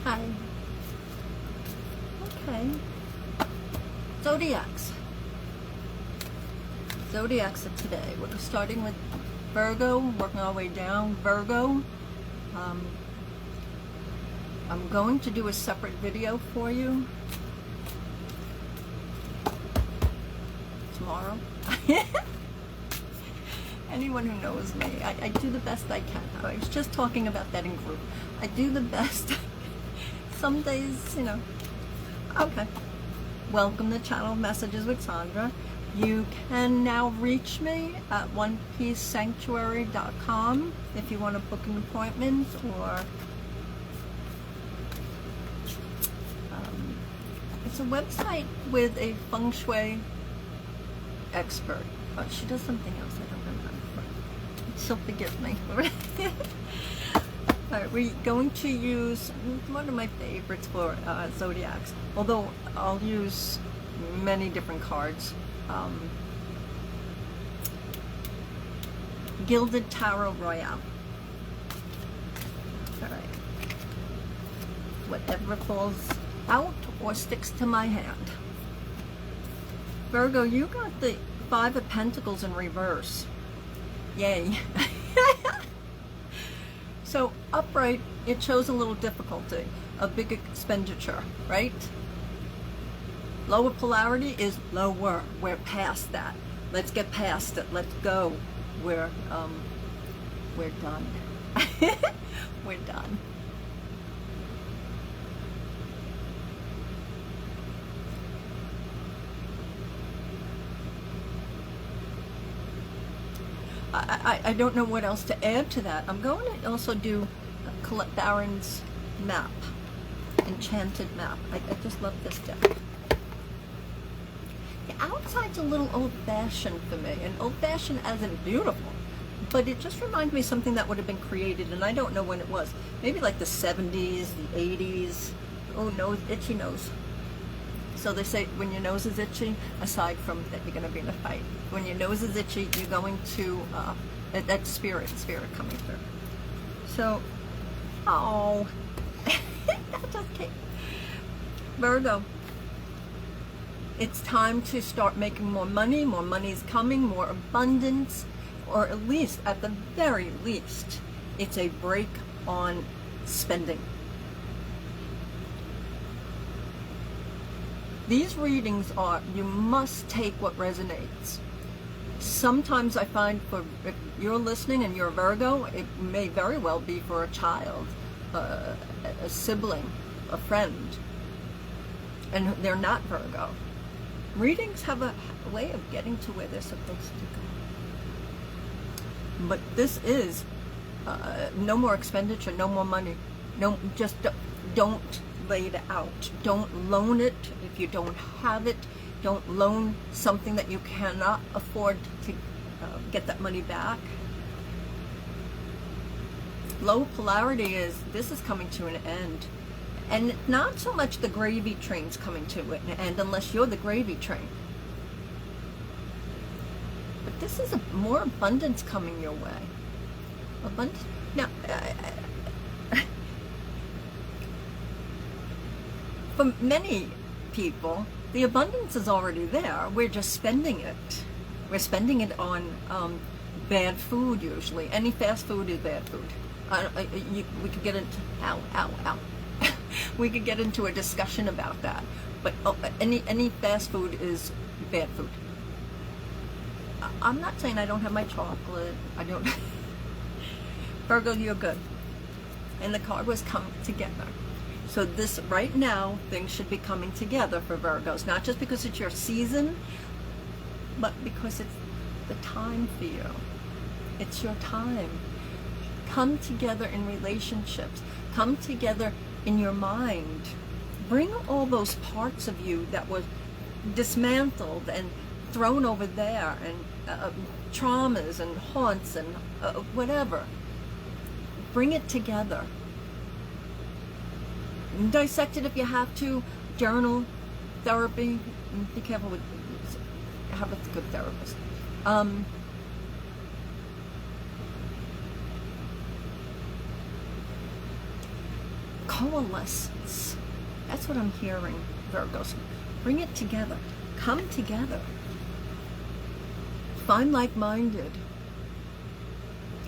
Hi. Okay. Zodiacs. Zodiacs of today. We're starting with Virgo, working our way down. Virgo. I'm going to do a separate video for you tomorrow. Anyone who knows me, I do the best I can. I was just talking about that in group. I do the best. Some days, you know. Okay. Welcome to Channel Messages with Sandra. You can now reach me at PISCES.Too if you want to book an appointment, or it's a website with a feng shui expert. But she does something else I don't remember. So forgive me. Alright, we're going to use one of my favorites for zodiacs, although I'll use many different cards. Gilded Tarot Royale. Alright. Whatever falls out or sticks to my hand. Virgo, you got the Five of Pentacles in reverse. Yay. So upright, it shows a little difficulty, a big expenditure, right? Lower polarity is lower. We're past that. Let's get past it. Let's go. We're done. We're done. I don't know what else to add to that. I'm going to also do Colette Baron's map, enchanted map. I just love this deck. The outside's a little old-fashioned for me, and old-fashioned as in beautiful, but it just reminds me of something that would have been created, and I don't know when it was. Maybe like the 70s, the 80s. Oh, nose, itchy nose. So they say when your nose is itchy, aside from that you're going to be in a fight, when your nose is itchy, you're going to, that spirit coming through. So, oh, that's okay. Virgo, it's time to start making more money. More money's coming, more abundance, or at least, at the very least, it's a break on spending. These readings are, you must take what resonates. Sometimes I find if you're listening and you're a Virgo, it may very well be for a child, a sibling, a friend, and they're not Virgo. Readings have a way of getting to where they're supposed to go. But this is no more expenditure, no more money. No, just don't lay it out. Don't loan it if you don't have it. Don't loan something that you cannot afford to get that money back. Low polarity is, this is coming to an end. And not so much the gravy train's coming to an end, unless you're the gravy train. But this is more abundance coming your way. Abundance. Now, for many people, the abundance is already there. We're just spending it. We're spending it on bad food usually. Any fast food is bad food. We could get into, ow. We could get into a discussion about that. But any fast food is bad food. I'm not saying I don't have my chocolate. I don't. Virgo, you're good. And the card was come together. So this, right now, things should be coming together for Virgos. Not just because it's your season, but because it's the time for you. It's your time. Come together in relationships. Come together in your mind. Bring all those parts of you that was dismantled and thrown over there, and traumas and haunts and whatever. Bring it together. Dissect it if you have to. Journal, therapy. Be careful with, have a good therapist. Coalescence. That's what I'm hearing, Virgos. Bring it together. Come together. Find like-minded.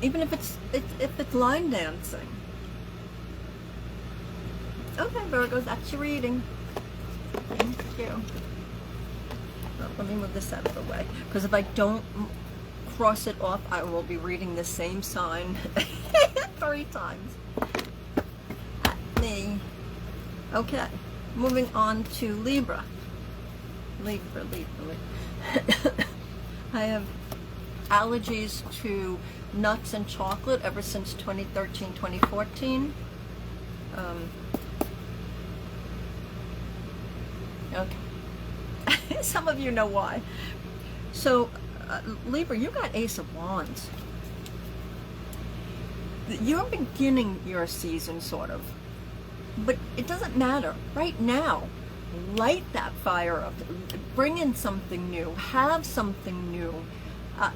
Even if it's line dancing. Okay, Virgos, that's your reading. Thank you. Well, let me move this out of the way, because if I don't cross it off, I will be reading the same sign 3 times at me. Okay, moving on to Libra. Libra. I have allergies to nuts and chocolate ever since 2013, 2014. Okay. Some of you know why. So, Libra, you got Ace of Wands. You're beginning your season, sort of. But it doesn't matter. Right now, light that fire up. Bring in something new. Have something new.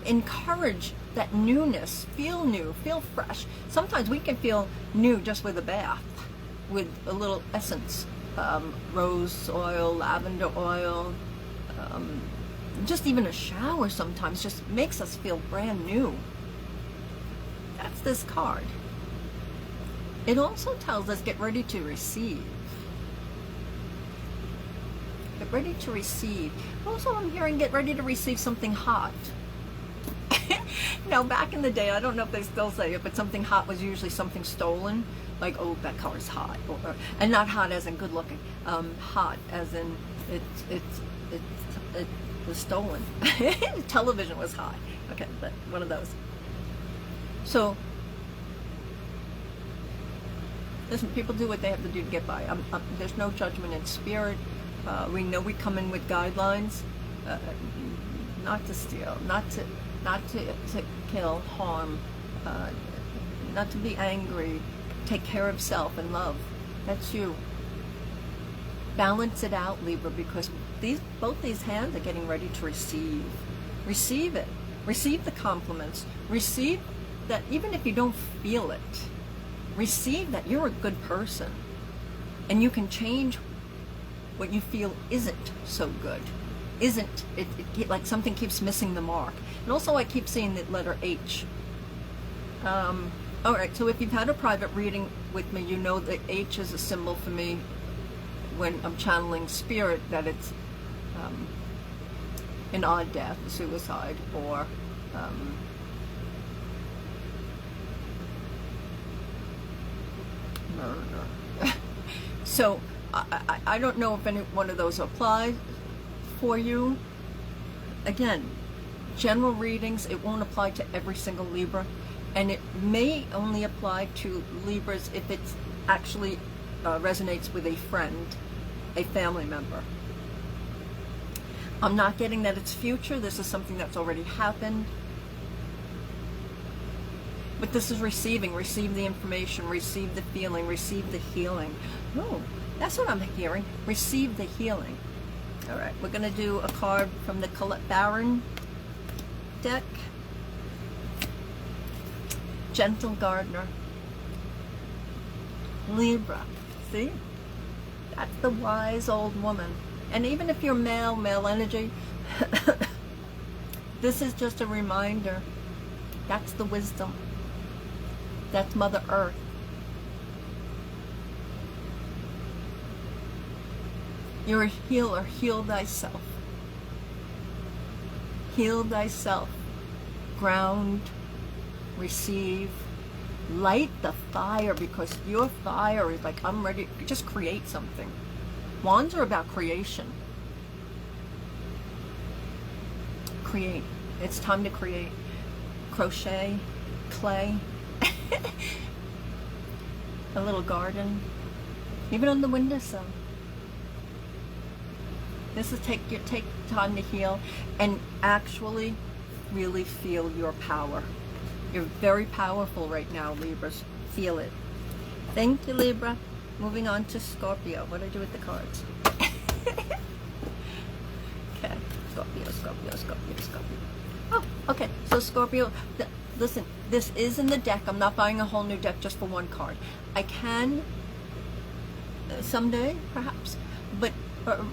Encourage that newness. Feel new. Feel fresh. Sometimes we can feel new just with a bath, with a little essence. Rose oil, lavender oil, just even a shower sometimes just makes us feel brand new. That's this card. It also tells us get ready to receive. Get ready to receive. Also, I'm hearing get ready to receive something hot. Now, back in the day, I don't know if they still say it, but something hot was usually something stolen. Like, oh, that color's hot. And not hot as in good looking. Hot as in it was stolen. Television was hot. Okay, but one of those. So, listen, people do what they have to do to get by. There's no judgment in spirit. We know we come in with guidelines. Not to steal, not to kill, harm, not to be angry. Take care of self and love. That's you. Balance it out, Libra, because both these hands are getting ready to receive. Receive it. Receive the compliments. Receive that even if you don't feel it. Receive that you're a good person. And you can change what you feel isn't so good. Isn't. It like something keeps missing the mark. And also I keep seeing the letter H. Alright, so if you've had a private reading with me, you know that H is a symbol for me when I'm channeling spirit, that it's an odd death, suicide, or murder. So I don't know if any one of those applies for you. Again, general readings, it won't apply to every single Libra. And it may only apply to Libras if it actually resonates with a friend, a family member. I'm not getting that it's future. This is something that's already happened. But this is receiving. Receive the information. Receive the feeling. Receive the healing. Oh, that's what I'm hearing. Receive the healing. All right, we're going to do a card from the Colette Baron deck. Gentle Gardener. Libra. See? That's the wise old woman. And even if you're male energy, this is just a reminder. That's the wisdom. That's Mother Earth. You're a healer. Heal thyself. Heal thyself. Ground. Receive, light the fire, because your fire is like, I'm ready, just create something. Wands are about creation. Create. It's time to create. Crochet, clay, a little garden, even on the windowsill. This is take time to heal and actually really feel your power. You're very powerful right now, Libras. Feel it. Thank you, Libra. Moving on to Scorpio. What do I do with the cards? Okay. Scorpio. Oh, okay. So Scorpio, listen, this is in the deck. I'm not buying a whole new deck just for one card. I can someday, perhaps. But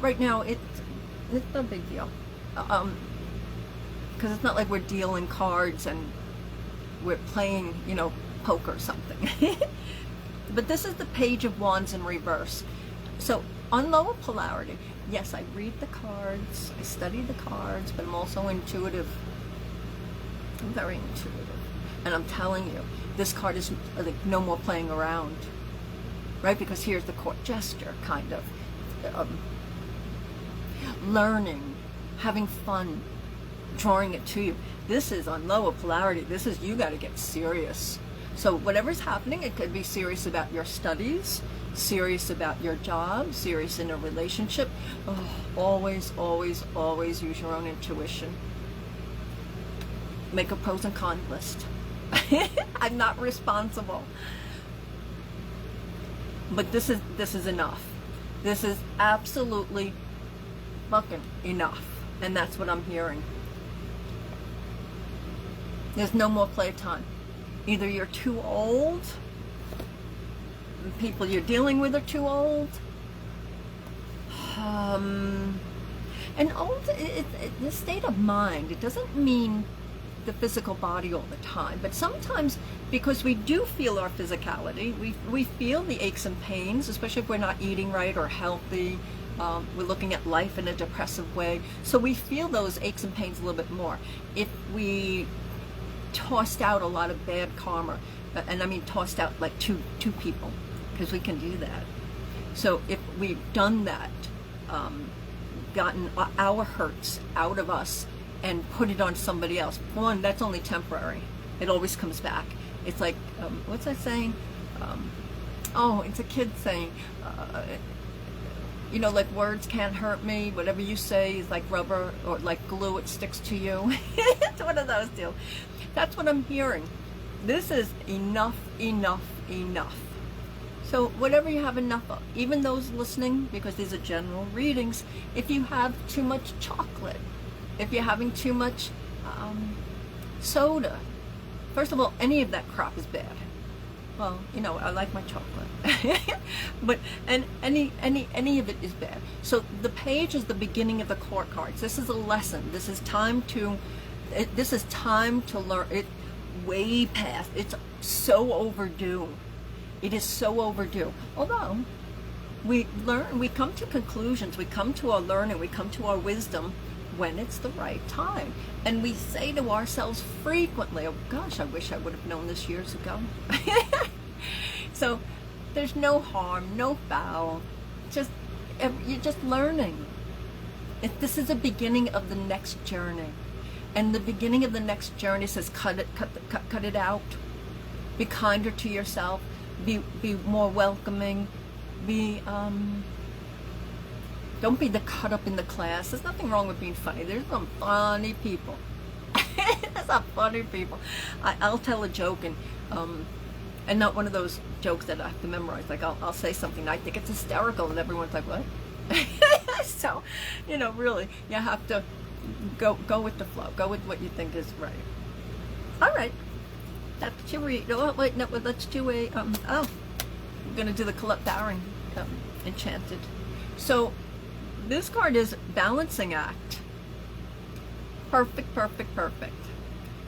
right now, it's no big deal. Because it's not like we're dealing cards and we're playing, poker or something. But this is the Page of Wands in reverse. So on lower polarity, yes, I read the cards, I study the cards, but I'm also intuitive. I'm very intuitive. And I'm telling you, this card is like no more playing around, right? Because here's the court gesture, kind of. Learning, having fun, drawing it to you. This is on lower polarity. This is, you got to get serious. So whatever's happening, it could be serious about your studies, serious about your job, serious in a relationship. Oh, always, always, always use your own intuition. Make a pros and cons list. I'm not responsible. But this is enough. This is absolutely fucking enough. And that's what I'm hearing. There's no more playtime. Either you're too old, the people you're dealing with are too old, and old, the state of mind, it doesn't mean the physical body all the time, but sometimes, because we do feel our physicality, we feel the aches and pains, especially if we're not eating right or healthy. We're looking at life in a depressive way, so we feel those aches and pains a little bit more. If we tossed out a lot of bad karma, and I mean tossed out like two people, because we can do that. So if we've done that, gotten our hurts out of us and put it on somebody else, one, that's only temporary. It always comes back. It's like, what's that saying? Oh, it's a kid saying, like, words can't hurt me. Whatever you say is like rubber or like glue, it sticks to you. It's one of those deals. That's what I'm hearing. This is enough, enough, enough. So whatever you have enough of, even those listening, because these are general readings, if you have too much chocolate, if you're having too much soda, first of all, any of that crap is bad. Well, I like my chocolate. But and any of it is bad. So the page is the beginning of the court cards. This is a lesson. This is time to learn it. Way past. It's so overdue. It is so overdue. Although we learn, we come to conclusions, we come to our learning, we come to our wisdom when it's the right time. And we say to ourselves frequently, oh gosh, I wish I would have known this years ago. So there's no harm, no foul. You're just learning. This is the beginning of the next journey. And the beginning of the next journey says cut it out. Be kinder to yourself. Be more welcoming. Don't be the cut up in the class. There's nothing wrong with being funny. There's some funny people. There's some funny people. I'll tell a joke and not one of those jokes that I have to memorize. Like I'll say something and I think it's hysterical and everyone's like, what? So, really, you have to go with the flow. Go with what you think is right. All right. That's what you read. Oh, wait, no, let's do a, we're going to do the Balancing Enchanted. So, this card is Balancing Act. Perfect, perfect, perfect.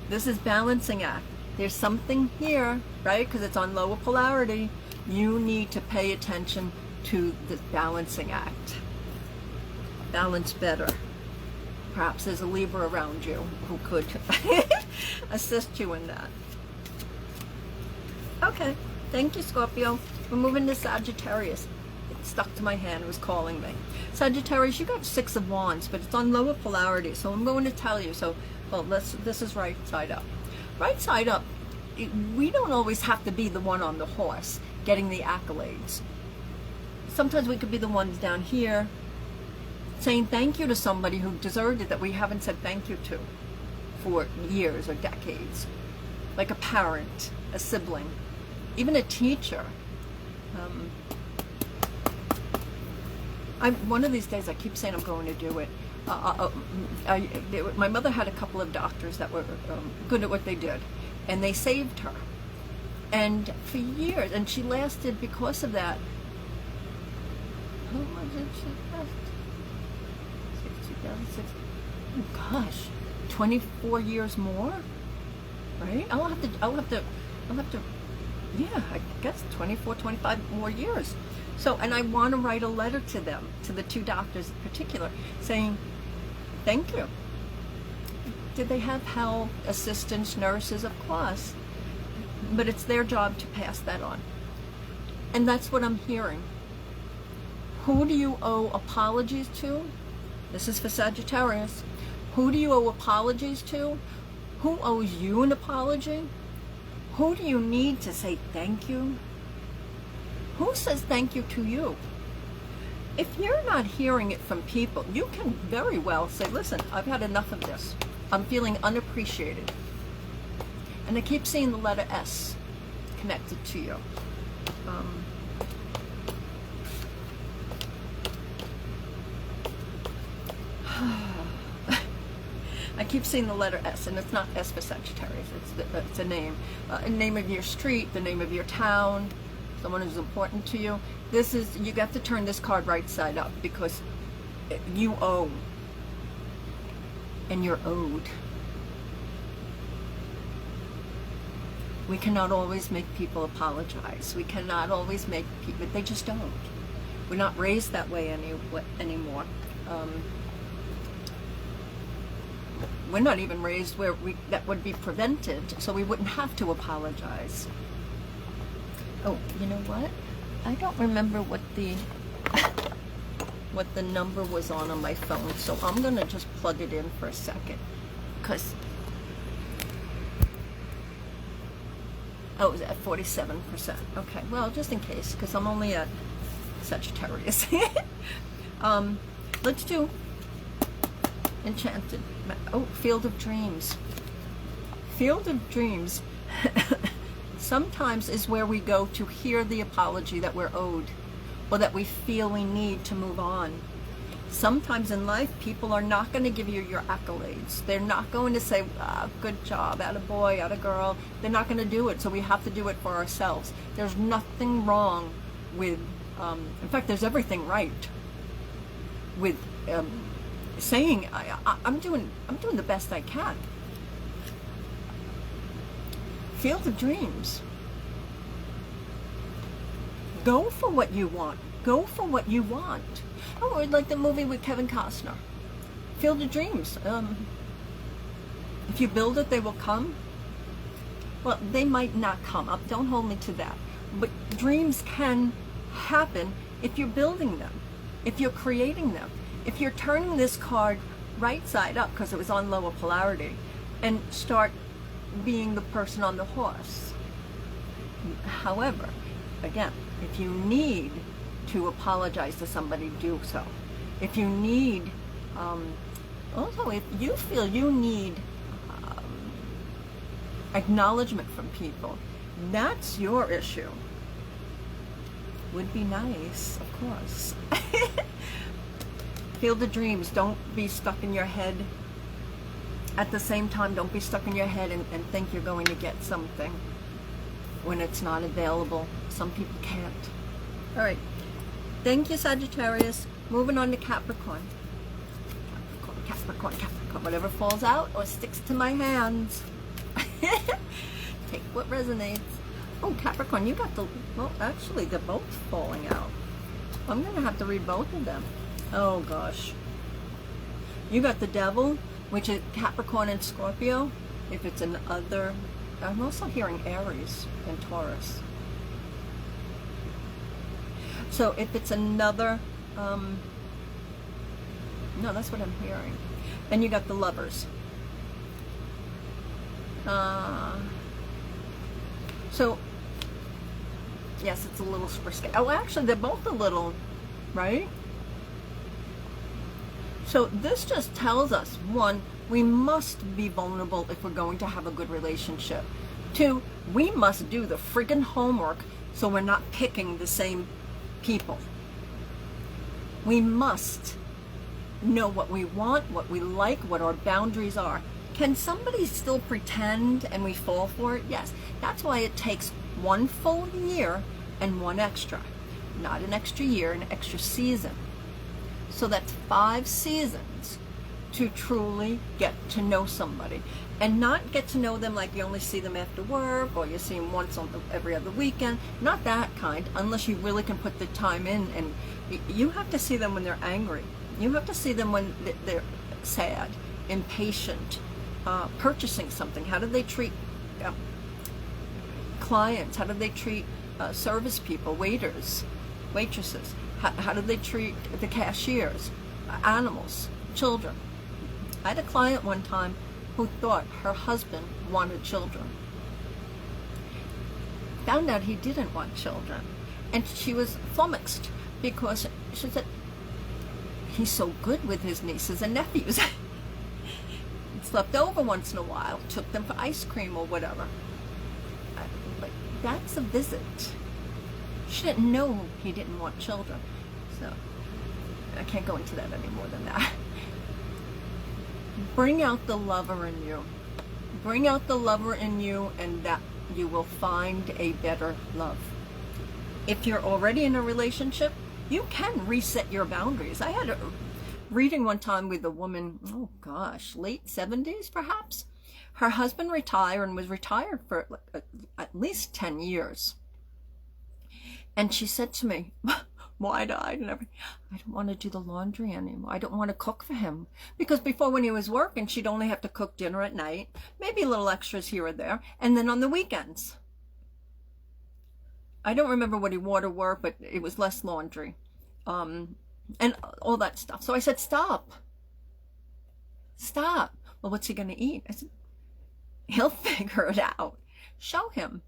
This is Balancing Act. There's something here, right? Because it's on lower polarity. You need to pay attention to the Balancing Act. Balance better. Perhaps there's a Libra around you who could assist you in that. Okay, thank you, Scorpio. We're moving to Sagittarius. It stuck to my hand, it was calling me. Sagittarius, you got 6 of Wands, but it's on lower polarity, so I'm going to tell you. So, well, this is right side up. Right side up, we don't always have to be the one on the horse getting the accolades. Sometimes we could be the ones down here saying thank you to somebody who deserved it that we haven't said thank you to for years or decades. Like a parent, a sibling, even a teacher. One of these days I keep saying I'm going to do it. My mother had a couple of doctors that were good at what they did, and they saved her. And for years, and she lasted because of that How much did she cost? 2006. Oh gosh, 24 years more, right? I'll have to, yeah, I guess 24, 25 more years. So, and I want to write a letter to them, to the two doctors in particular, saying, thank you. Did they have help, assistants, nurses? Of course. But it's their job to pass that on. And that's what I'm hearing. Who do you owe apologies to? This is for Sagittarius. Who do you owe apologies to? Who owes you an apology? Who do you need to say thank you? Who says thank you to you? If you're not hearing it from people, you can very well say, listen, I've had enough of this. I'm feeling unappreciated. And I keep seeing the letter S connected to you. I keep seeing the letter S, and it's not S for Sagittarius. It's a name. A name of your street, the name of your town, someone who's important to you. This is, you got to turn this card right side up because you owe. And you're owed. We cannot always make people apologize. We cannot always make people, they just don't. We're not raised that way anymore. We're not even raised where that would be prevented, so we wouldn't have to apologize. Oh, you know what? I don't remember what the number was on my phone, so I'm gonna just plug it in for a second, because oh, it was at 47%. Okay, well, just in case, because I'm only at Sagittarius. Let's do Enchanted. Oh, Field of Dreams. Field of Dreams sometimes is where we go to hear the apology that we're owed, or that we feel we need to move on. Sometimes in life, people are not going to give you your accolades. They're not going to say, good job, attaboy, attagirl. They're not going to do it, so we have to do it for ourselves. There's nothing wrong with, in fact, there's everything right with saying, I'm doing the best I can. Field of Dreams. Go for what you want. Go for what you want. Oh, like the movie with Kevin Costner, Field of Dreams. If you build it, they will come. Well, they might not come. Don't hold me to that. But dreams can happen if you're building them, if you're creating them. If you're turning this card right side up, because it was on lower polarity, and start being the person on the horse. However, again, if you need to apologize to somebody, do so. If you need, also if you feel you need acknowledgement from people, that's your issue. Would be nice, of course. Field of Dreams. Don't be stuck in your head. At the same time, don't be stuck in your head and think you're going to get something when it's not available. Some people can't. All right. Thank you, Sagittarius. Moving on to Capricorn. Capricorn. Whatever falls out or sticks to my hands. Take what resonates. Oh, Capricorn, you got the, well, actually, they're both falling out. I'm going to have to read both of them. Oh, gosh. You got the Devil, which is Capricorn and Scorpio. If it's an other, I'm also hearing Aries and Taurus. So if it's another, no, that's what I'm hearing. And you got the Lovers. So, yes, it's a little risky. Oh, actually, they're both a little, right? So this just tells us, one, we must be vulnerable if we're going to have a good relationship. Two, we must do the friggin' homework so we're not picking the same people. We must know what we want, what we like, what our boundaries are. Can somebody still pretend and we fall for it? Yes. That's why it takes one full year and one extra. not an extra year, an extra season. So that's 5 seasons to truly get to know somebody, and not get to know them like you only see them after work, or you see them once on every other weekend. Not that kind, unless you really can put the time in. And you have to see them when they're angry. You have to see them when they're sad, impatient, purchasing something. How do they treat clients? How do they treat service people, waiters, waitresses? How do they treat the cashiers, animals, children? I had a client one time who thought her husband wanted children. Found out he didn't want children. And she was flummoxed because she said, he's so good with his nieces and nephews. Slept over once in a while, took them for ice cream or whatever. But that's a visit. She didn't know he didn't want children. So I can't go into that any more than that. Bring out the lover in you. Bring out the lover in you, and that you will find a better love. If you're already in a relationship, you can reset your boundaries. I had a reading one time with a woman, oh gosh, late 70s perhaps. Her husband retired and was retired for at least 10 years. And she said to me, wide-eyed and everything, I don't want to do the laundry anymore. I don't want to cook for him. Because before, when he was working, she'd only have to cook dinner at night, maybe little extras here or there, and then on the weekends. I don't remember what he wore to work, but it was less laundry. And all that stuff. So I said, stop. Stop. Well, what's he going to eat? I said, he'll figure it out. Show him.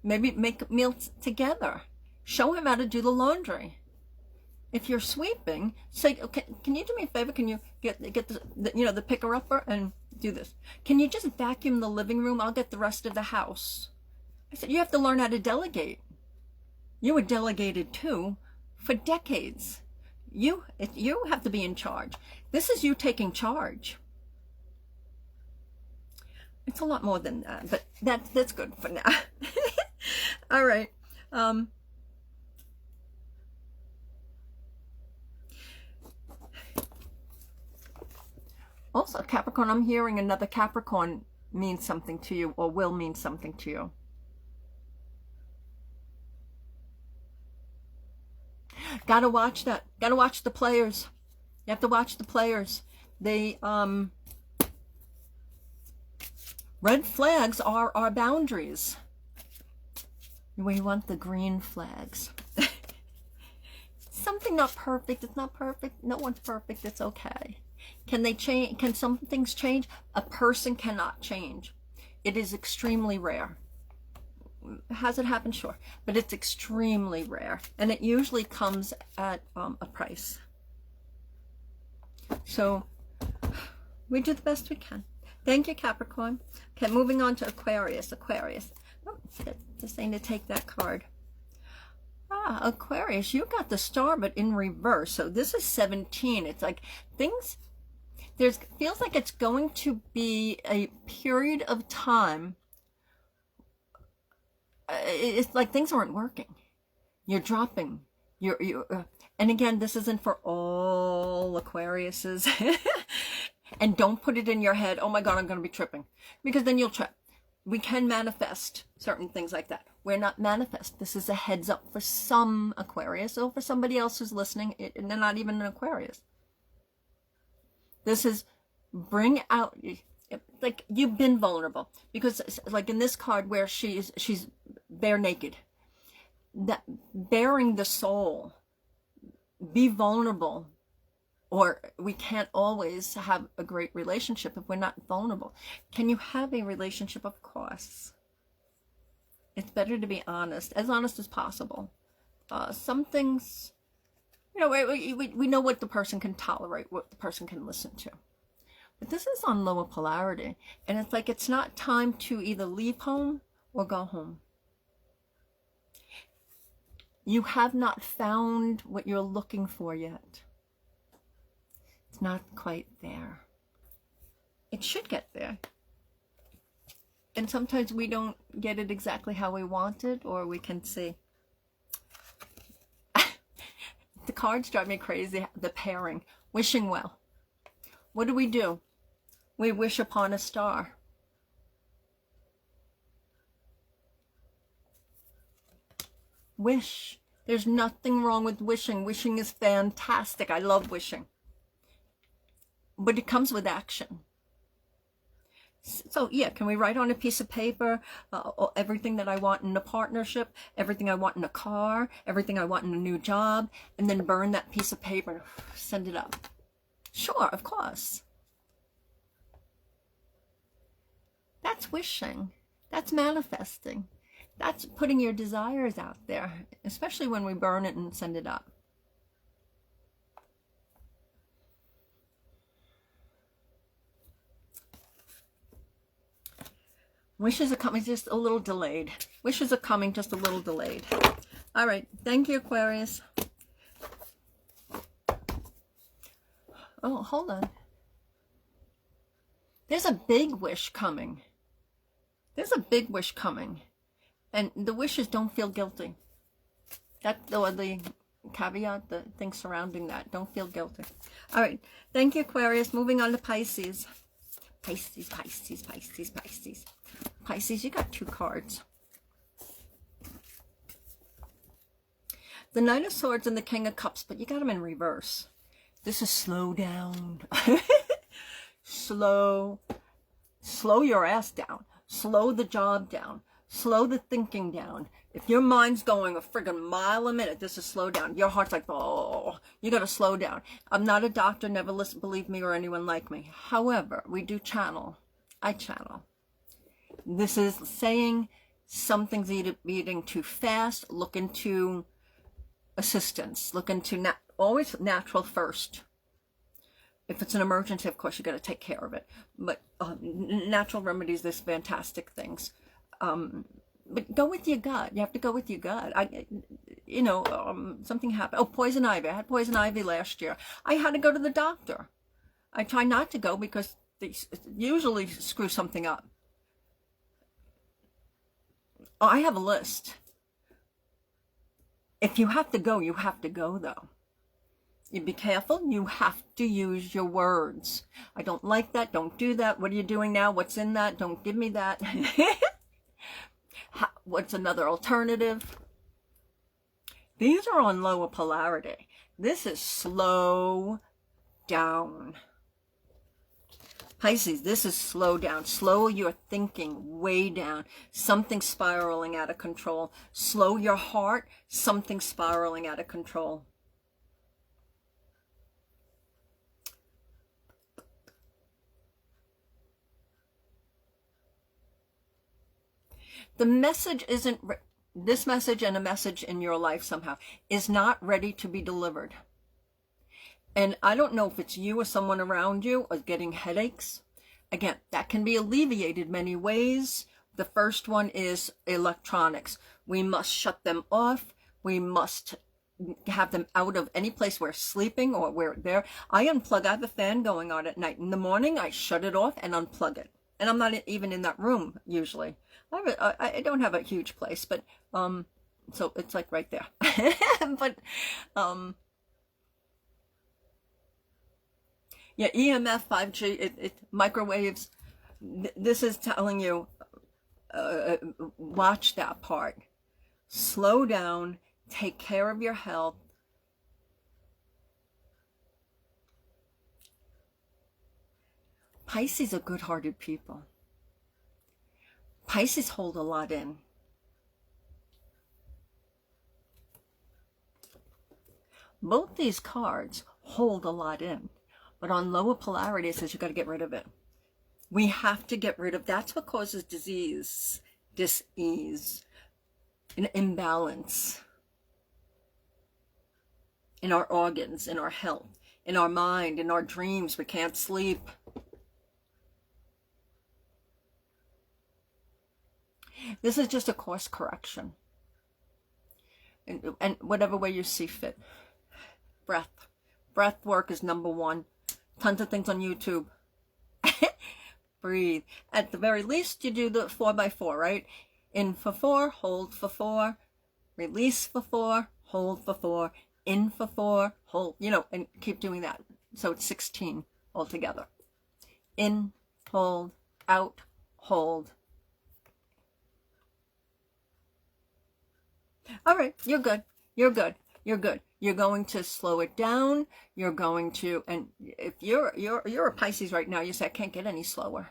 Maybe make meals together. Show him how to do the laundry. If you're sweeping, say, okay, can you do me a favor? Can you get the picker-upper and do this? Can you just vacuum the living room? I'll get the rest of the house. I said, you have to learn how to delegate. You were delegated too for decades. You have to be in charge. This is you taking charge. It's a lot more than that, but that's good for now. All right. Also, Capricorn, I'm hearing another Capricorn means something to you, or will mean something to you. Gotta watch that. Gotta watch the players. You have to watch the players. They, red flags are our boundaries. We want the green flags. Something not perfect. It's not perfect. No one's perfect. It's okay. Can they change? Can some things change? A person cannot change. It is extremely rare. Has it happened? Sure. But it's extremely rare. And it usually comes at a price. So we do the best we can. Thank you, Capricorn. Okay, moving on to Aquarius. Aquarius. Oh, just saying to take that card. Ah, Aquarius, you got the star, but in reverse. So this is 17. It's like things, feels like it's going to be a period of time. It's like things aren't working. You're dropping. And again, this isn't for all Aquariuses. And don't put it in your head, oh my God, I'm going to be tripping. Because then you'll trip. We can manifest certain things like that. We're not manifest. This is a heads up for some Aquarius, or for somebody else who's listening, and they're not even an Aquarius. This is bring out, like, you've been vulnerable. Because like in this card where she's bare naked, that bearing the soul, be vulnerable. Or we can't always have a great relationship if we're not vulnerable. Can you have a relationship? Of course. It's better to be honest as possible. Some things, we know what the person can tolerate, what the person can listen to. But this is on lower polarity. And it's like it's not time to either leave home or go home. You have not found what you're looking for yet. It's not quite there. It should get there. And sometimes we don't get it exactly how we want it, or we can see. cards drive me crazy. The pairing. Wishing well. What do? We wish upon a star. Wish. There's nothing wrong with wishing. Wishing is fantastic. I love wishing. But it comes with action. So yeah, can we write on a piece of paper everything that I want in a partnership, everything I want in a car, everything I want in a new job, and then burn that piece of paper and send it up? Sure, of course. That's wishing. That's manifesting. That's putting your desires out there, especially when we burn it and send it up. Wishes are coming just a little delayed. Wishes are coming just a little delayed. All right. Thank you, Aquarius. Oh, hold on. There's a big wish coming. There's a big wish coming. And the wishes don't feel guilty. That's the caveat, the thing surrounding that. Don't feel guilty. All right. Thank you, Aquarius. Moving on to Pisces. Pisces, Pisces, Pisces, Pisces. Pisces, you got 2 cards. The Knight of Swords and the King of Cups, but you got them in reverse. This is slow down. Slow your ass down. Slow the job down. Slow the thinking down. If your mind's going a friggin' mile a minute, this is slow down. Your heart's like, oh, you gotta slow down. I'm not a doctor, never listen, believe me or anyone like me. However, we do channel. I channel. This is saying something's eating too fast. Look into assistance. Look into always natural first. If it's an emergency, of course, you got to take care of it. But natural remedies, there's fantastic things. But go with your gut. You have to go with your gut. Something happened. Oh, poison ivy. I had poison ivy last year. I had to go to the doctor. I try not to go because they usually screw something up. Oh, I have a list. If you have to go, you have to go, though. You be careful. You have to use your words. I don't like that. Don't do that. What are you doing now? What's in that? Don't give me that. What's another alternative? These are on lower polarity. This is slow down. Pisces, this is slow down. Slow your thinking way down. Something spiraling out of control. Slow your heart. Something spiraling out of control. The message isn't, this message and a message in your life somehow is not ready to be delivered. And I don't know if it's you or someone around you or getting headaches. Again, that can be alleviated many ways. The first one is electronics. We must shut them off. We must have them out of any place we're sleeping or we're there. I unplug. I have a fan going on at night. In the morning, I shut it off and unplug it. And I'm not even in that room usually. I don't have a huge place, but so it's like right there. But yeah, EMF, 5G, it microwaves. This is telling you, watch that part. Slow down. Take care of your health. Pisces are good-hearted people. Pisces hold a lot in. Both these cards hold a lot in. But on lower polarity, it says you got to get rid of it. We have to get rid of. That's what causes disease, dis-ease, an imbalance in our organs, in our health, in our mind, in our dreams. We can't sleep. This is just a course correction. And whatever way you see fit. Breath. Breath work is number one. Tons of things on YouTube. Breathe. At the very least, you do the 4x4, right? In for 4, hold for 4, release for 4, hold for 4, In for 4, hold, you know, and keep doing that. So it's 16 altogether. In, hold, out, hold. All right, you're good. You're good. You're good. You're going to slow it down. You're going to, and if you're a Pisces right now, you say, I can't get any slower.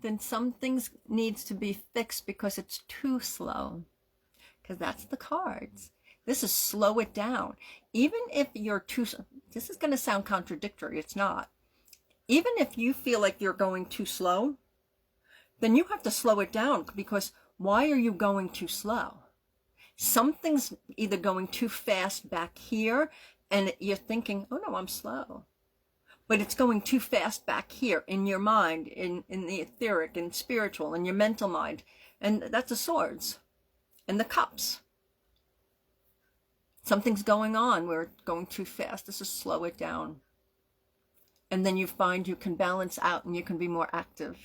Then some things needs to be fixed because it's too slow. Because that's the cards. This is slow it down. Even if you're too, this is going to sound contradictory. It's not. Even if you feel like you're going too slow, then you have to slow it down, because why are you going too slow? Something's either going too fast back here and you're thinking, oh no, I'm slow. But it's going too fast back here in your mind, in the etheric and spiritual, in your mental mind. And that's the swords and the cups. Something's going on where it's going too fast. This is slow it down. And then you find you can balance out and you can be more active.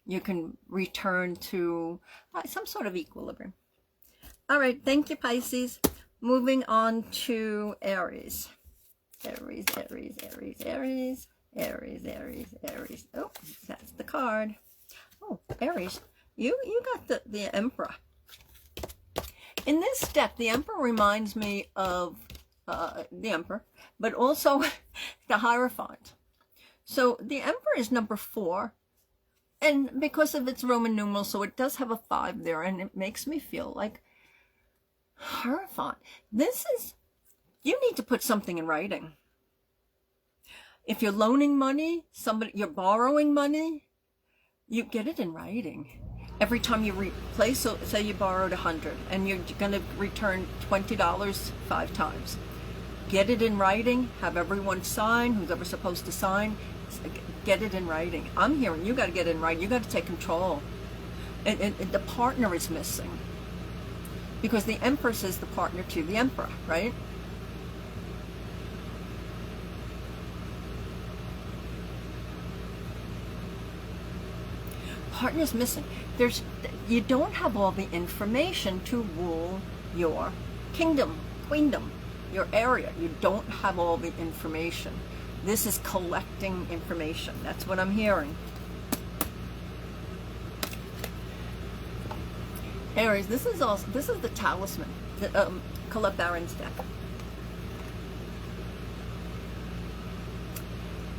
You can return to some sort of equilibrium. All right, thank you, Pisces. Moving on to Aries. Aries, Aries, Aries, Aries, Aries, Aries, Aries. Oh, that's the card. Oh, Aries, you got the Emperor. In this deck, the Emperor reminds me of the Emperor, but also the Hierophant. So the Emperor is number 4. And because of its Roman numeral, so it does have a 5 there, and it makes me feel like Hierophant. This is, you need to put something in writing. If you're loaning money, you're borrowing money, you get it in writing. Every time you replace, so say you borrowed 100 and you're going to return $20 5 times. Get it in writing, have everyone sign, who's ever supposed to sign, get it in writing. I'm hearing you got to get it in writing. You got to take control. And the partner is missing. Because the Empress is the partner to the Emperor, right? Partner's missing. You don't have all the information to rule your kingdom, queendom, your area. You don't have all the information. This is collecting information. That's what I'm hearing. Aries, this is the talisman, the Colette Baron's deck.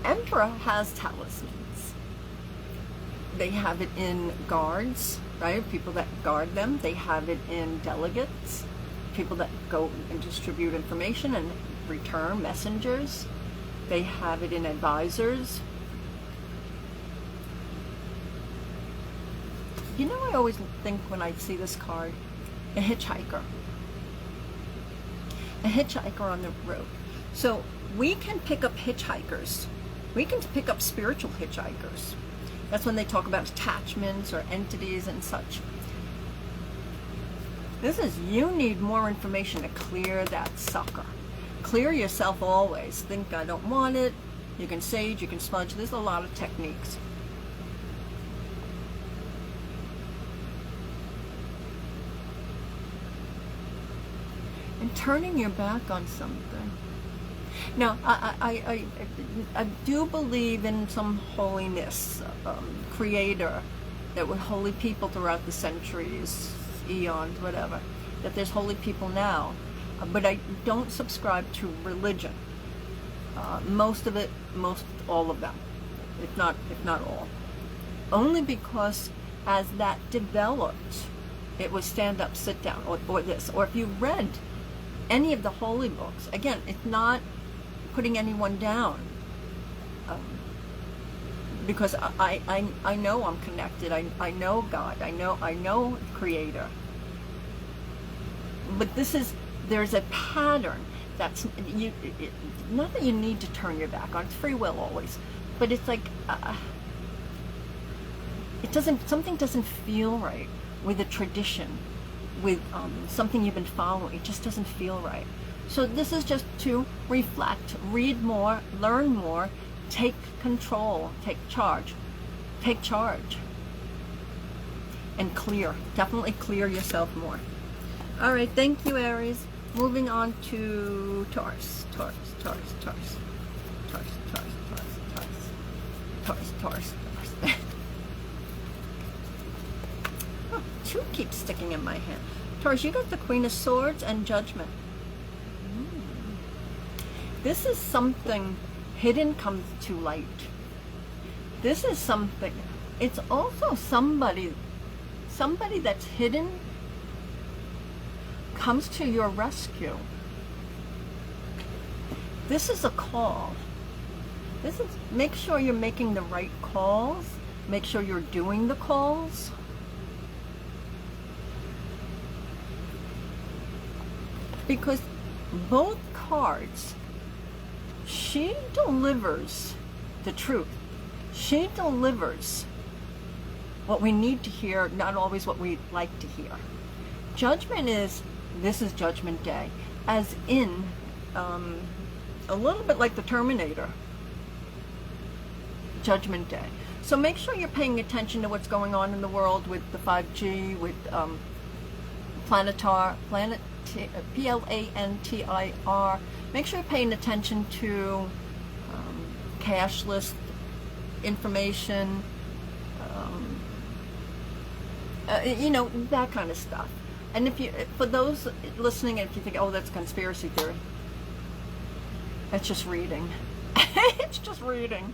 Emperor has talismans. They have it in guards, right? People that guard them. They have it in delegates, people that go and distribute information and return messengers. They have it in advisors. You know, I always think when I see this card, a hitchhiker. A hitchhiker on the road. So we can pick up hitchhikers. We can pick up spiritual hitchhikers. That's when they talk about attachments or entities and such. This is, you need more information to clear that sucker. Clear yourself always. Think I don't want it. You can sage, you can smudge. There's a lot of techniques. And turning your back on something. Now, I do believe in some holiness, creator, that were holy people throughout the centuries, eons, whatever, that there's holy people now. But I don't subscribe to religion. Most all of them, if not all. Only because as that developed, it was stand up, sit down, or this. Or if you read any of the holy books, again, it's not putting anyone down. Because I know I'm connected. I know God. I know Creator. But there's a pattern that's not that you need to turn your back on. It's free will always, but it's like something doesn't feel right with a tradition, with something you've been following. It just doesn't feel right. So this is just to reflect, read more, learn more, take control, take charge, and clear. Definitely clear yourself more. All right, thank you, Aries. Moving on to Taurus, Taurus, Taurus, Taurus, Taurus, Taurus, Taurus, Taurus, Taurus, Taurus. Oh, 2 keeps sticking in my hand. Taurus, you got the Queen of Swords and Judgment. This is something hidden comes to light. This is something, it's also somebody that's hidden comes to your rescue. This is a call. This is, make sure you're making the right calls. Make sure you're doing the calls. Because both cards, she delivers the truth. She delivers what we need to hear, not always what we like to hear. Judgment is, this is Judgment Day, as in a little bit like the Terminator. Judgment Day. So make sure you're paying attention to what's going on in the world with the 5G, with P-L-A-N-T-I-R. Make sure you're paying attention to cashless information, you know, that kind of stuff. And if you, for those listening, if you think, oh, that's conspiracy theory, it's just reading. It's just reading.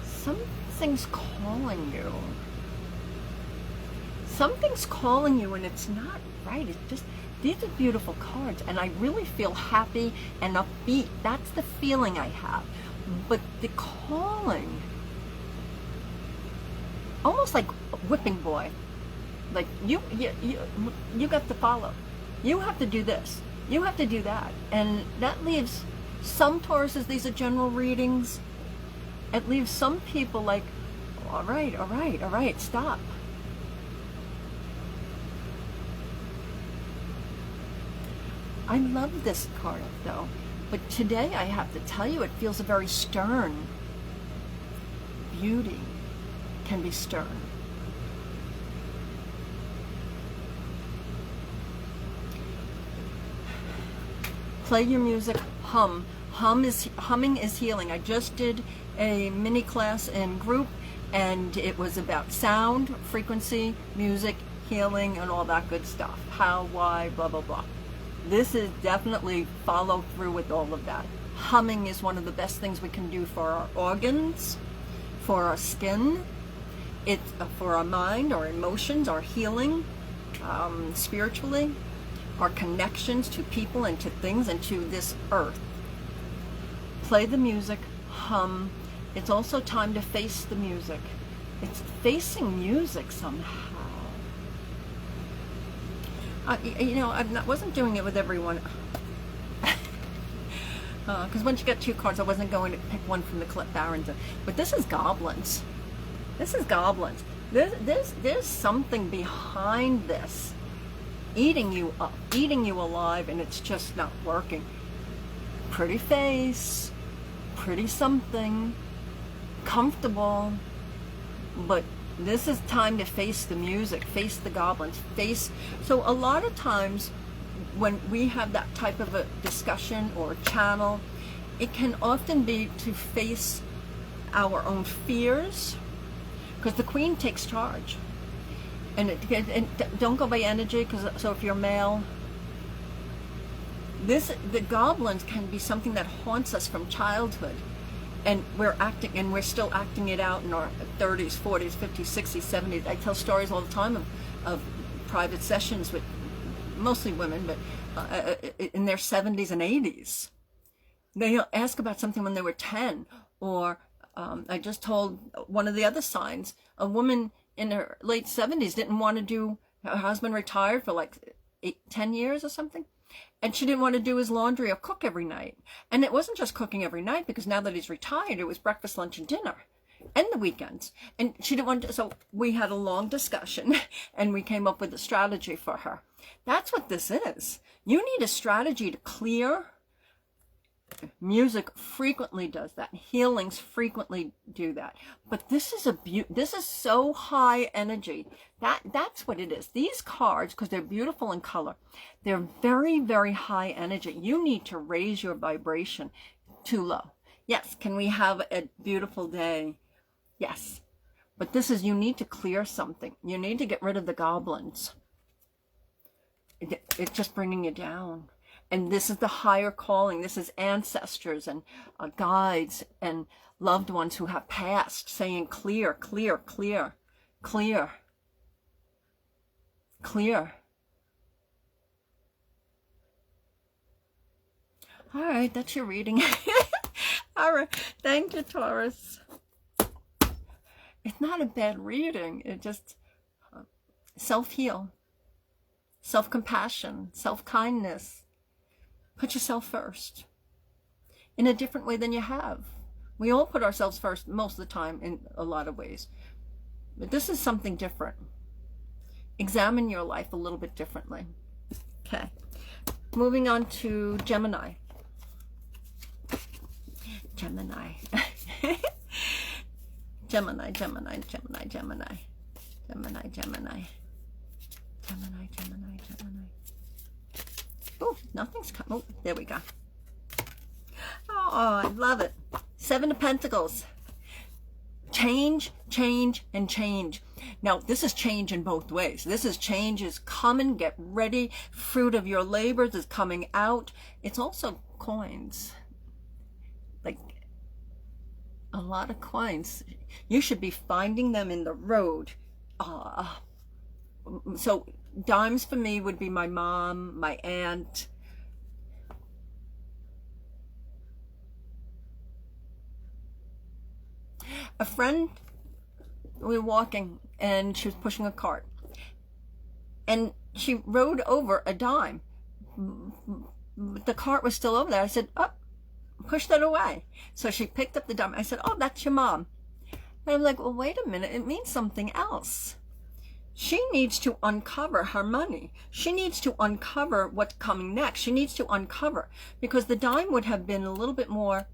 Something's calling you. Something's calling you, and it's not right. It's just, these are beautiful cards, and I really feel happy and upbeat. That's the feeling I have. But the calling, almost like whipping boy, like you got to follow. You have to do this. You have to do that, and that leaves some Tauruses. These are general readings. It leaves some people like, all right, all right, all right, stop. I love this card though, but today I have to tell you, it feels very stern. Beauty can be stern. Play your music, hum. Humming is healing. I just did a mini class in group, and it was about sound, frequency, music, healing, and all that good stuff. How, why, blah, blah, blah. This is definitely follow through with all of that. Humming is one of the best things we can do for our organs, for our skin, it's for our mind, our emotions, our healing, spiritually, our connections to people and to things and to this earth. Play the music, hum. It's also time to face the music. It's facing music somehow. You know, I wasn't doing it with everyone. Because once you get 2 cards, I wasn't going to pick one from the Clip Barons. But this is goblins. This is goblins. There's something behind this, eating you up, eating you alive, and it's just not working. Pretty face, pretty something, comfortable, but this is time to face the music, face the goblins, face. So a lot of times when we have that type of a discussion or channel, it can often be to face our own fears, because the Queen takes charge. And don't go by energy, because so if you're male, the goblins can be something that haunts us from childhood, and we're still acting it out in our 30s, 40s, 50s, 60s, 70s. I tell stories all the time of private sessions with mostly women, but in their 70s and 80s. They ask about something when they were 10, or I just told one of the other signs, a woman in her late 70s didn't want to do, her husband retired for like 10 years or something, and she didn't want to do his laundry or cook every night. And it wasn't just cooking every night, because now that he's retired, it was breakfast, lunch, and dinner, and the weekends. And she didn't want to, so we had a long discussion, and we came up with a strategy for her. That's what this is. You need a strategy to clear Music frequently does that. Healings frequently do that. But this is this is so high energy. That's what it is. These cards, because they're beautiful in color, they're very, very high energy. You need to raise your vibration too low. Yes, can we have a beautiful day? Yes. But this is, you need to clear something. You need to get rid of the goblins. It's just bringing you down. And this is the higher calling. This is ancestors and guides and loved ones who have passed saying clear, clear, clear, clear, clear. All right, that's your reading. All right, thank you, Taurus. It's not a bad reading. It just self-heal, self-compassion, self-kindness. Put yourself first in a different way than you have. We all put ourselves first most of the time in a lot of ways. But this is something different. Examine your life a little bit differently. Okay. Moving on to Gemini. Gemini. Gemini, Gemini, Gemini, Gemini. Gemini, Gemini. Gemini, Gemini, Gemini. Oh, nothing's come. Oh, there we go. Oh, I love it. 7 of Pentacles. Change, change, and change. Now, this is change in both ways. This is change is coming. Get ready. Fruit of your labors is coming out. It's also coins. Like a lot of coins. You should be finding them in the road. So dimes for me would be my mom, my aunt. A friend, we were walking and she was pushing a cart. And she rode over a dime. The cart was still over there. I said, oh, push that away. So she picked up the dime. I said, oh, that's your mom. And I'm like, well, wait a minute. It means something else. She needs to uncover her money. She needs to uncover what's coming next. She needs to uncover, because the dime would have been a little bit more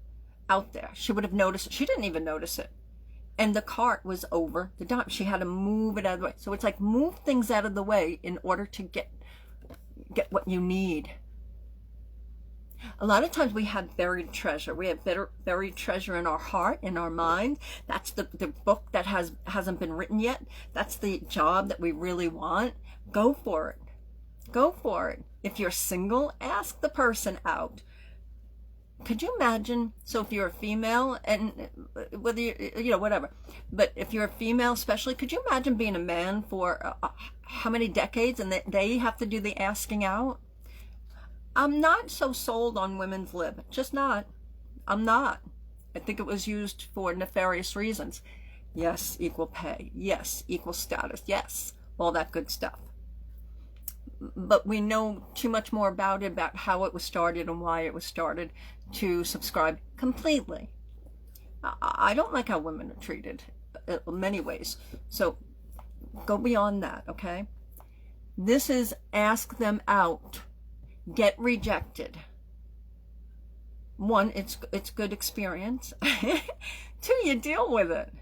out there. She would have noticed it. She didn't even notice it. And the cart was over the dime. She had to move it out of the way. So it's like move things out of the way in order to get what you need. A lot of times we have buried treasure. We have buried treasure in our heart, in our mind. That's the book that hasn't been written yet. That's the job that we really want. Go for it. Go for it. If you're single, ask the person out. Could you imagine? So if you're a female, and whether you know, whatever, but if you're a female especially, could you imagine being a man for how many decades and they have to do the asking out? I'm not so sold on women's lib. Just not. I'm not. I think it was used for nefarious reasons. Yes, equal pay. Yes, equal status. Yes, all that good stuff. But we know too much more about it, about how it was started and why it was started, to subscribe completely. I don't like how women are treated in many ways. So go beyond that, okay? This is ask them out. Get rejected. 1, it's good experience. 2, you deal with it.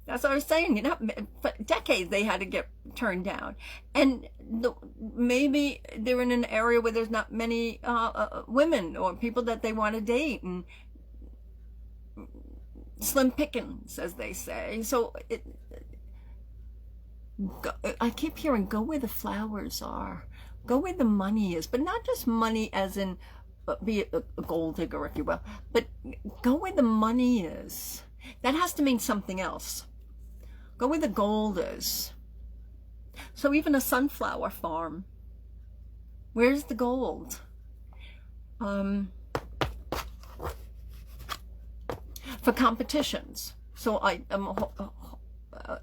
That's what I was saying. You know, for decades they had to get turned down, and maybe they're in an area where there's not many women or people that they want to date, and slim pickings, as they say. So I keep hearing, go where the flowers are. Go where the money is, but not just money as in be a gold digger, if you will, but go where the money is. That has to mean something else. Go where the gold is. So even a sunflower farm, where's the gold? For competitions. So I'm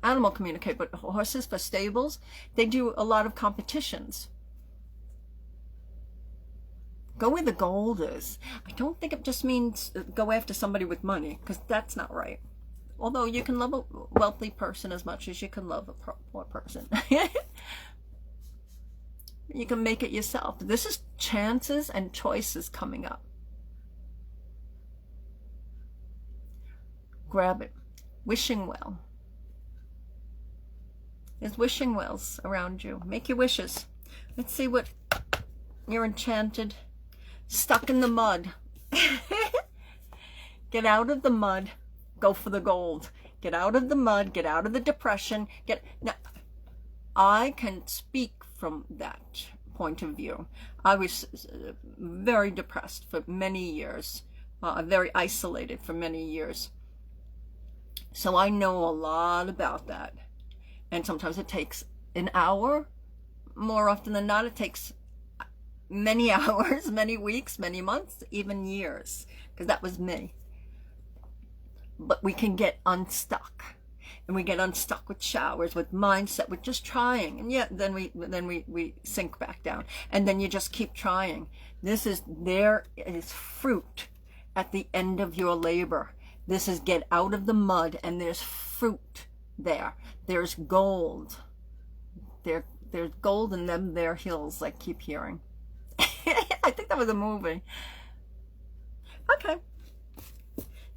animal communicator, but horses for stables, they do a lot of competitions. Go where the gold is. I don't think it just means go after somebody with money, because that's not right. Although you can love a wealthy person as much as you can love a poor person. You can make it yourself. This is chances and choices coming up. Grab it. Wishing well. There's wishing wells around you. Make your wishes. Let's see what you're enchanted. Stuck in the mud. Get out of the mud. Go for the gold. Get out of the mud. Get out of the depression. Now, I can speak from that point of view. I was very depressed for many years. Very isolated for many years. So I know a lot about that. And sometimes it takes an hour. More often than not, it takes many hours, many weeks, many months, even years. Because that was me. But we can get unstuck. And we get unstuck with showers, with mindset, with just trying. And yet then we sink back down. And then you just keep trying. There is fruit at the end of your labor. This is get out of the mud, and there's fruit there. There's gold. There's gold in them there hills, I keep hearing. I think that was a movie. Okay.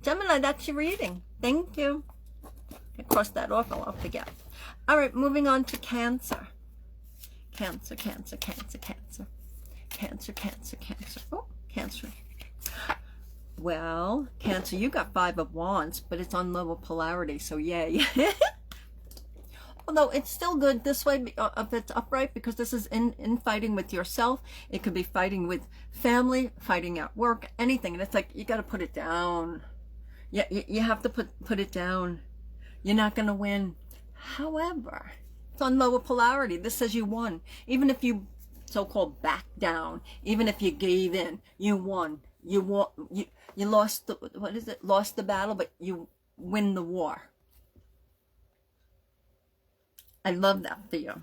Gemini, that's your reading. Thank you. I crossed that off, I'll forget. All right, moving on to Cancer. Cancer, Cancer, Cancer, Cancer. Cancer, Cancer, Cancer. Oh, Cancer. Well, Cancer, you got 5 of Wands, but it's on lower polarity, so yay. Although it's still good this way if it's upright, because this is in fighting with yourself. It could be fighting with family, fighting at work, anything. And it's like, you got to put it down. Yeah, you have to put it down. You're not going to win. However, it's on lower polarity. This says you won. Even if you so-called back down, even if you gave in, you won. You lost the, what is it? Lost the battle, but you win the war. I love that for you.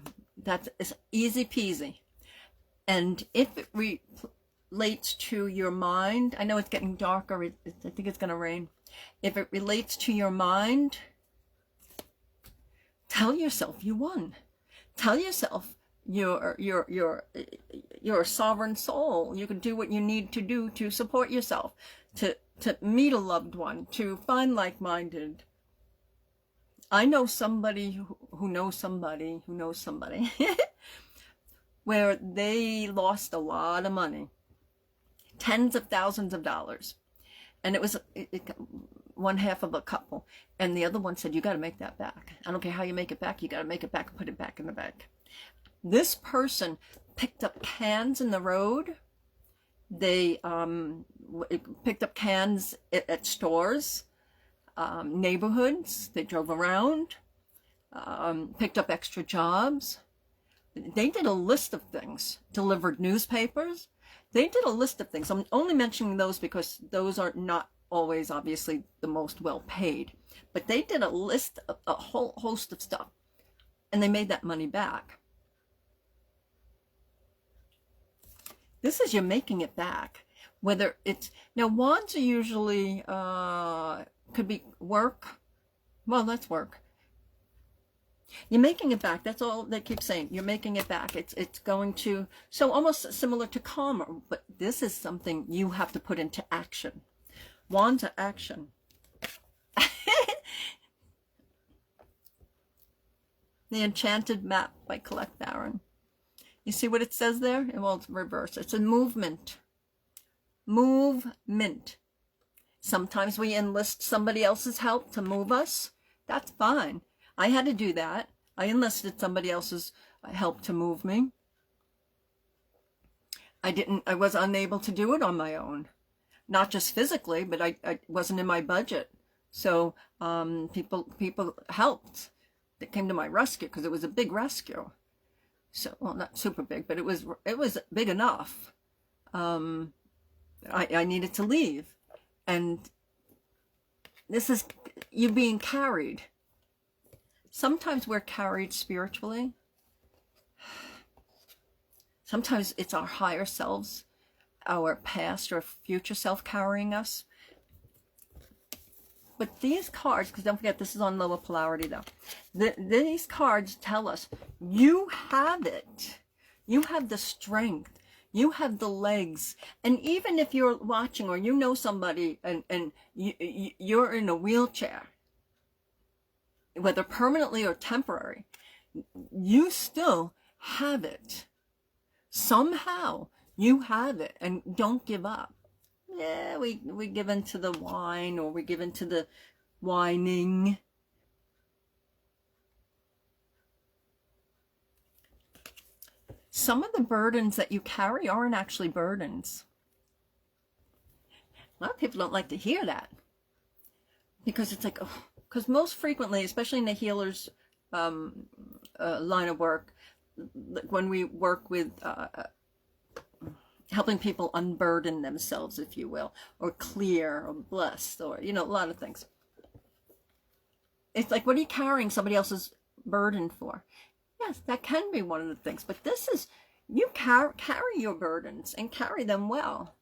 It's easy peasy. And if it relates to your mind, I know it's getting darker. I think it's going to rain. If it relates to your mind, tell yourself you won. Tell yourself you're a sovereign soul. You can do what you need to do to support yourself, to meet a loved one, to find like-minded. I know somebody who knows somebody who knows somebody where they lost a lot of money, tens of thousands of dollars. And it was one half of a couple. And the other one said, you got to make that back. I don't care how you make it back. You got to make it back and put it back in the bank. This person picked up cans in the road. They picked up cans at stores, neighborhoods. They drove around, picked up extra jobs. They did a list of things, delivered newspapers. They did a list of things. I'm only mentioning those because those are not always, obviously, the most well-paid. But they did a list, a whole host of stuff, and they made that money back. This is you're making it back. Whether it's, now wands are usually, could be work. Well, that's work. You're making it back. That's all they keep saying. You're making it back. It's going to, so almost similar to karma, but this is something you have to put into action. Wands are action. The Enchanted Map by Colette Baron. You see what it says there? Well, it's reverse. It's a movement. Movement. Sometimes we enlist somebody else's help to move us. That's fine. I had to do that. I enlisted somebody else's help to move me. I was unable to do it on my own. Not just physically, but I wasn't in my budget. So people helped. They came to my rescue because it was a big rescue. So, well, not super big, but it was big enough. I needed to leave. And this is you being carried. Sometimes we're carried spiritually. Sometimes it's our higher selves, our past or future self carrying us. But these cards, because don't forget this is on lower polarity though. These cards tell us you have it. You have the strength. You have the legs. And even if you're watching or you know somebody and you're in a wheelchair, whether permanently or temporary, you still have it. Somehow you have it, and don't give up. Yeah, we give into the whine, or we give into the whining. Some of the burdens that you carry aren't actually burdens. A lot of people don't like to hear that, because it's like, oh, because most frequently, especially in the healers line of work, when we work with helping people unburden themselves, if you will, or clear, or blessed, or, you know, a lot of things. It's like, what are you carrying somebody else's burden for? Yes, that can be one of the things, but this is, you carry your burdens and carry them well.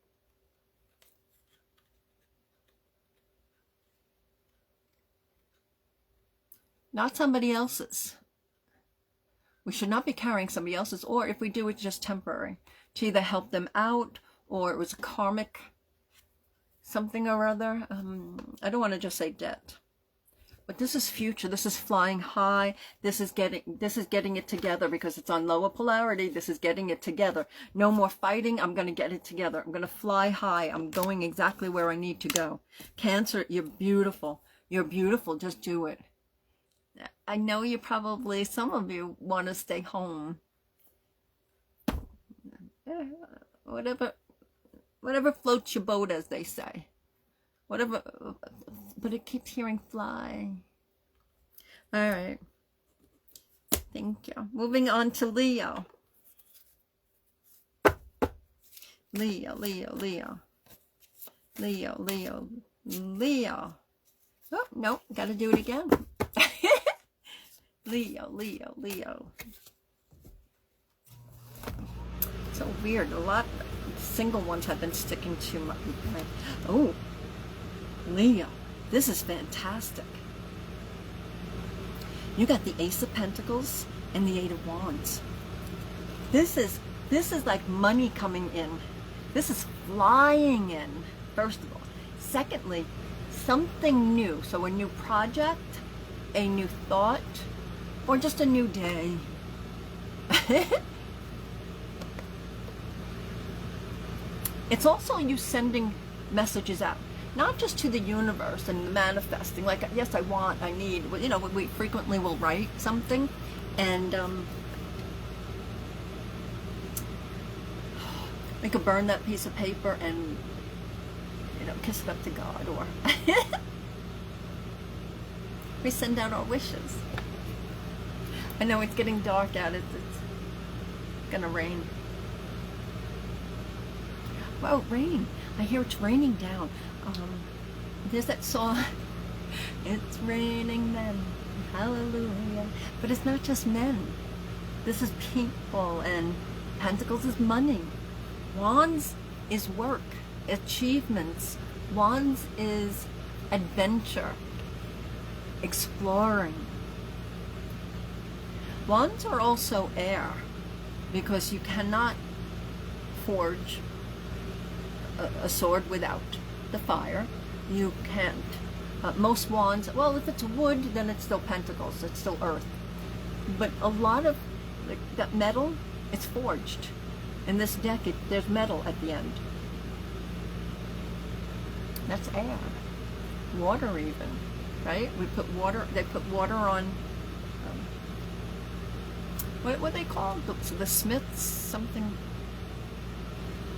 Not somebody else's. We should not be carrying somebody else's, or if we do, it's just temporary, to either help them out, or it was a karmic something or other. I don't want to just say debt. But this is future. This is flying high. This is getting it together, because it's on lower polarity. This is getting it together. No more fighting. I'm going to get it together. I'm going to fly high. I'm going exactly where I need to go. Cancer, you're beautiful. You're beautiful. Just do it. I know you probably, some of you want to stay home. Whatever floats your boat, as they say. Whatever, but it keeps hearing fly. All right. Thank you. Moving on to Leo. Leo. Oh, no, got to do it again. Leo. So weird. A lot of single ones have been sticking to my oh, Leo. This is fantastic. You got the Ace of Pentacles and the Eight of Wands. This is like money coming in. This is flying in, first of all. Secondly, something new. So a new project, a new thought, or just a new day. It's also you sending messages out, not just to the universe and manifesting, like, yes, I want, I need, you know, we frequently will write something, and we could burn that piece of paper and, you know, kiss it up to God, or we send out our wishes. I know it's getting dark out, it's gonna rain. Wow, rain. I hear it's raining down. There's that song, it's raining men, hallelujah. But it's not just men. This is people, and Pentacles is money. Wands is work, achievements. Wands is adventure, exploring. Wands are also air, because you cannot forge a sword without the fire. You can't. Most wands, well, if it's wood, then it's still pentacles, it's still earth. But a lot of that metal, it's forged. In this deck, there's metal at the end. That's air. Water even, right? We put water, they put water on, what are they called? The smiths, something,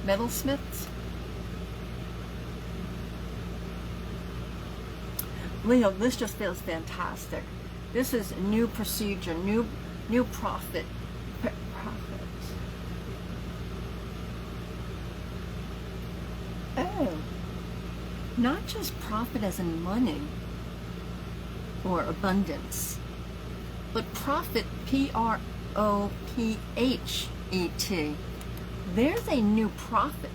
metal smiths? Leo, this just feels fantastic. This is new procedure, new prophet. Oh, not just profit as in money or abundance, but profit, P-R-O-P-H-E-T. There's a new prophet,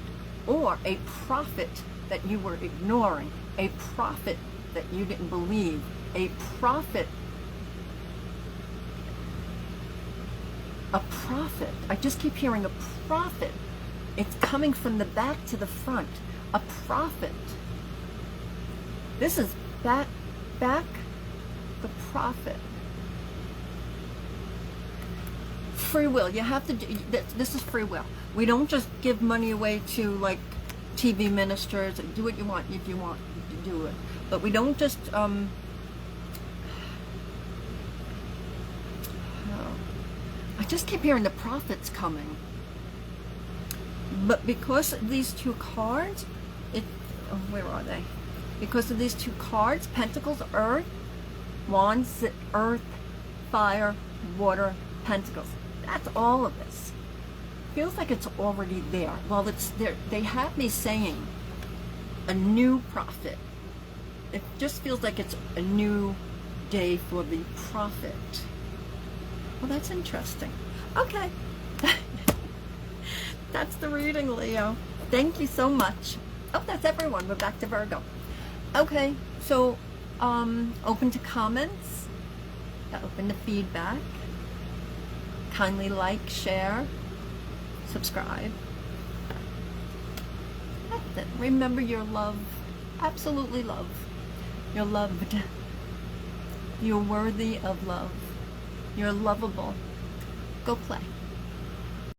or a prophet that you were ignoring, a prophet that you didn't believe, a prophet. I just keep hearing a prophet It's coming from the back to the front. A prophet. This is back, the prophet. Free will. You have to do, this is free will. We don't just give money away to like TV ministers. Do what you want if you want to do it. But we don't just, I just keep hearing the prophets coming. But because of these two cards, where are they? Because of these two cards, Pentacles, Earth, Wands, Earth, Fire, Water, Pentacles. That's all of this. Feels like it's already there. Well, it's there. They have me saying a new prophet. It just feels like it's a new day for the prophet. Well, that's interesting. Okay. That's the reading, Leo. Thank you so much. Oh, that's everyone. We're back to Virgo. Okay, so open to comments, open to feedback. Kindly like, share, subscribe. That's it. Remember, you're loved. Absolutely loved. You're loved. You're worthy of love. You're lovable. Go play.